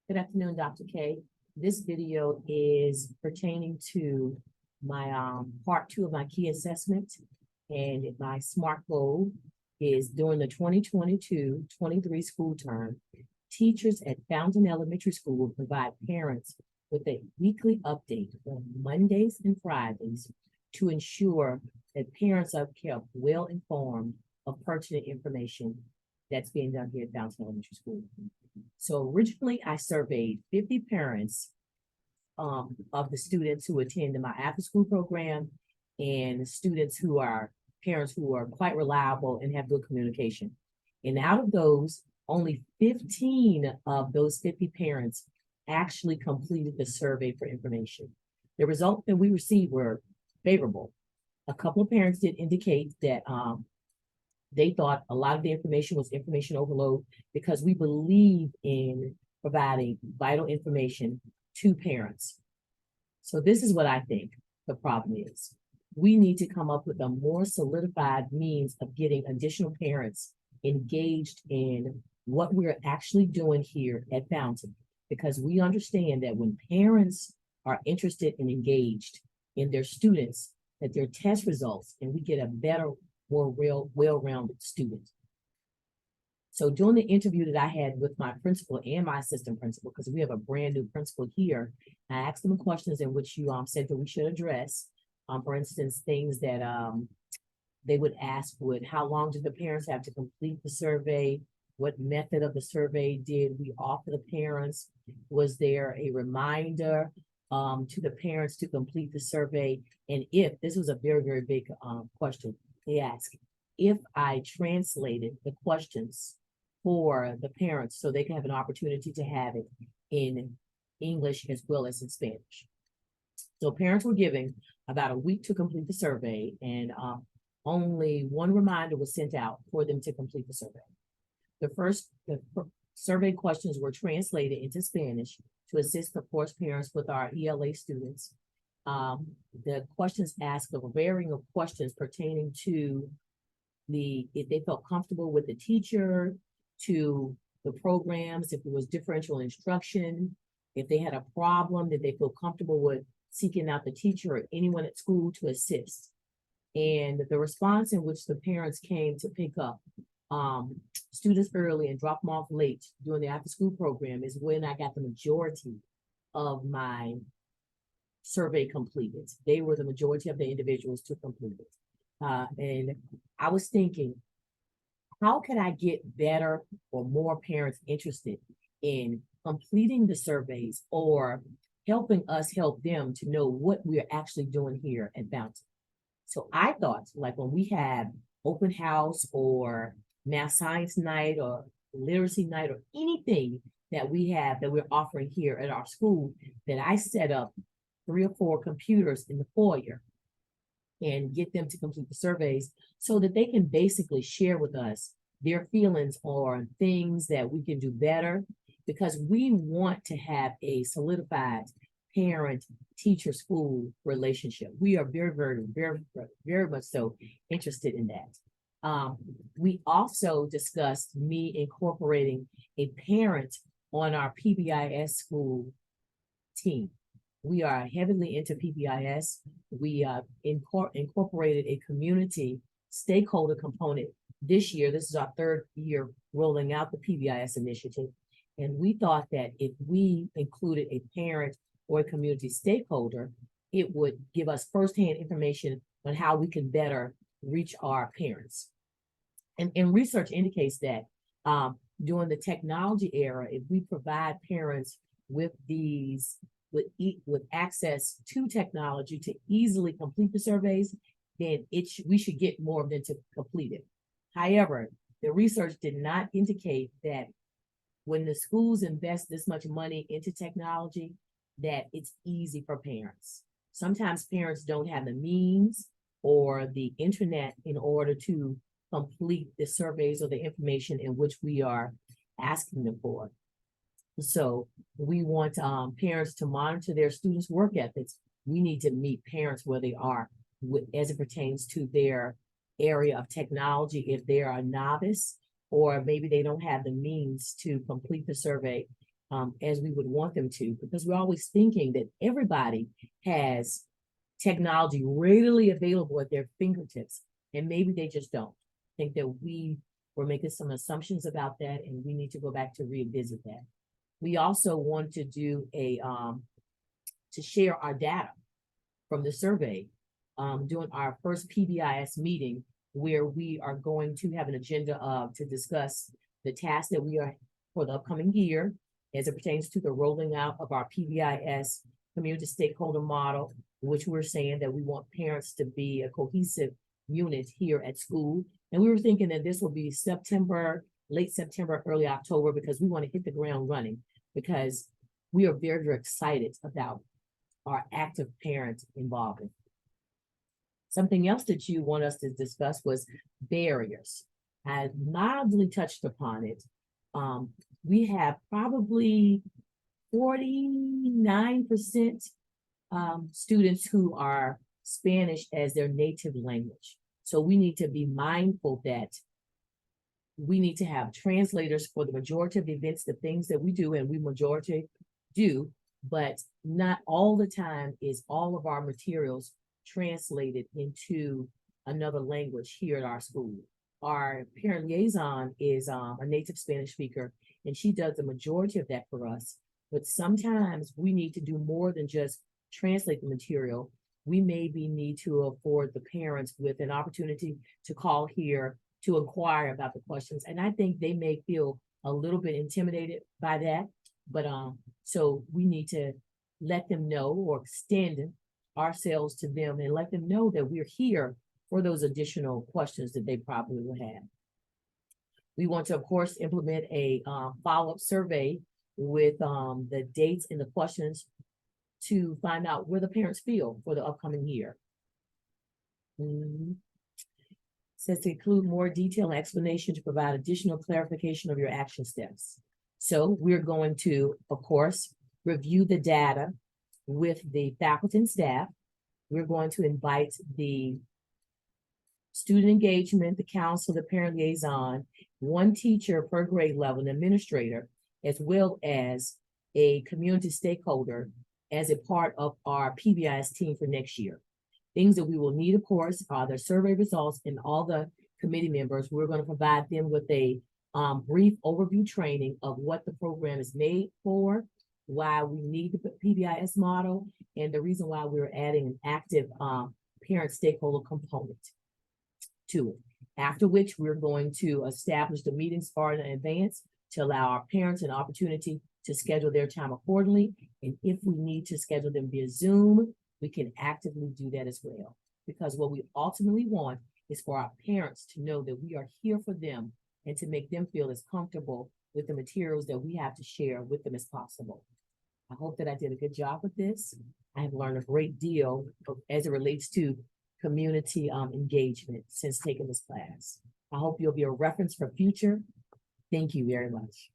Good afternoon, Dr. K. This video is pertaining to my part 2 of my key assessment, and my SMART goal is during the 2022-23 school term, teachers at Fountain Elementary School will provide parents with a weekly update on Mondays and Fridays to ensure that parents are kept well informed of pertinent information that's being done here at Fountain Elementary School. So originally I surveyed 50 parents of the students who attend my after school program and students who are parents who are quite reliable and have good communication. And out of those, only 15 of those 50 parents actually completed the survey for information. The results that we received were favorable. A couple of parents did indicate that they thought a lot of the information was information overload because we believe in providing vital information to parents. So this is what I think the problem is. We need to come up with a more solidified means of getting additional parents engaged in what we're actually doing here at Fountain, because we understand that when parents are interested and engaged in their students, that their test results, and we get a better, more well-rounded student. So during the interview that I had with my principal and my assistant principal, because we have a brand new principal here, I asked them questions in which you said that we should address. For instance, things that they would ask would, how long did the parents have to complete the survey? What method of the survey did we offer the parents? Was there a reminder to the parents to complete the survey? And if, this was a very, very big question, they asked, if I translated the questions for the parents so they can have an opportunity to have it in English as well as in Spanish. So parents were given about a week to complete the survey, and only one reminder was sent out for them to complete the survey. The survey questions were translated into Spanish to assist, of course, parents with our ELA students. The questions asked a varying of questions pertaining to if they felt comfortable with the teacher, to the programs, if it was differential instruction, if they had a problem, did they feel comfortable with seeking out the teacher or anyone at school to assist. And the response in which the parents came to pick up students early and drop them off late during the after school program is when I got the majority of my survey completed. They were the majority of the individuals to complete it. And I was thinking, how can I get better or more parents interested in completing the surveys or helping us help them to know what we're actually doing here at Fountain? So I thought, like when we have open house or math science night or literacy night or anything that we have that we're offering here at our school, that I set up 3 or 4 computers in the foyer and get them to complete the surveys so that they can basically share with us their feelings on things that we can do better, because we want to have a solidified parent-teacher school relationship. We are very, very, very, very much so interested in that. We also discussed me incorporating a parent on our PBIS school team. We are heavily into PBIS. We incorporated a community stakeholder component this year. This is our 3rd year rolling out the PBIS initiative. And we thought that if we included a parent or a community stakeholder, it would give us firsthand information on how we can better reach our parents. And research indicates that during the technology era, if we provide parents with with access to technology to easily complete the surveys, then we should get more of them to complete it. However, the research did not indicate that when the schools invest this much money into technology, that it's easy for parents. Sometimes parents don't have the means or the internet in order to complete the surveys or the information in which we are asking them for. So we want parents to monitor their students' work ethics. We need to meet parents where they are as it pertains to their area of technology. If they are a novice or maybe they don't have the means to complete the survey, as we would want them to, because we're always thinking that everybody has technology readily available at their fingertips, and maybe they just don't. I think that we were making some assumptions about that, and we need to go back to revisit that. We also want to do to share our data from the survey during our first PBIS meeting, where we are going to have an agenda to discuss the tasks that we are for the upcoming year as it pertains to the rolling out of our PBIS community stakeholder model, which we're saying that we want parents to be a cohesive unit here at school. And we were thinking that this will be September, late September, early October, because we want to hit the ground running, because we are very, very excited about our active parent involvement. Something else that you want us to discuss was barriers. I mildly touched upon it. We have probably 49% students who are Spanish as their native language. So we need to be mindful that we need to have translators for the majority of the events, the things that we do, and we majority do, but not all the time is all of our materials translated into another language here at our school. Our parent liaison is a native Spanish speaker, and she does the majority of that for us. But sometimes we need to do more than just translate the material. We maybe need to afford the parents with an opportunity to call here to inquire about the questions. And I think they may feel a little bit intimidated by that. But so we need to let them know, or extend ourselves to them and let them know that we're here for those additional questions that they probably will have. We want to, of course, implement a follow-up survey with the dates and the questions to find out where the parents feel for the upcoming year. Says to include more detailed explanation to provide additional clarification of your action steps. So we're going to, of course, review the data with the faculty and staff. We're going to invite the student engagement, the counselor, the parent liaison, one teacher per grade level, an administrator, as well as a community stakeholder as a part of our PBIS team for next year. Things that we will need, of course, are the survey results, and all the committee members. We're going to provide them with a brief overview training of what the program is made for, why we need the PBIS model, and the reason why we're adding an active parent stakeholder component to it. After which we're going to establish the meetings far in advance to allow our parents an opportunity to schedule their time accordingly. And if we need to schedule them via Zoom, we can actively do that as well. Because what we ultimately want is for our parents to know that we are here for them and to make them feel as comfortable with the materials that we have to share with them as possible. I hope that I did a good job with this. I have learned a great deal as it relates to community engagement since taking this class. I hope you'll be a reference for future. Thank you very much.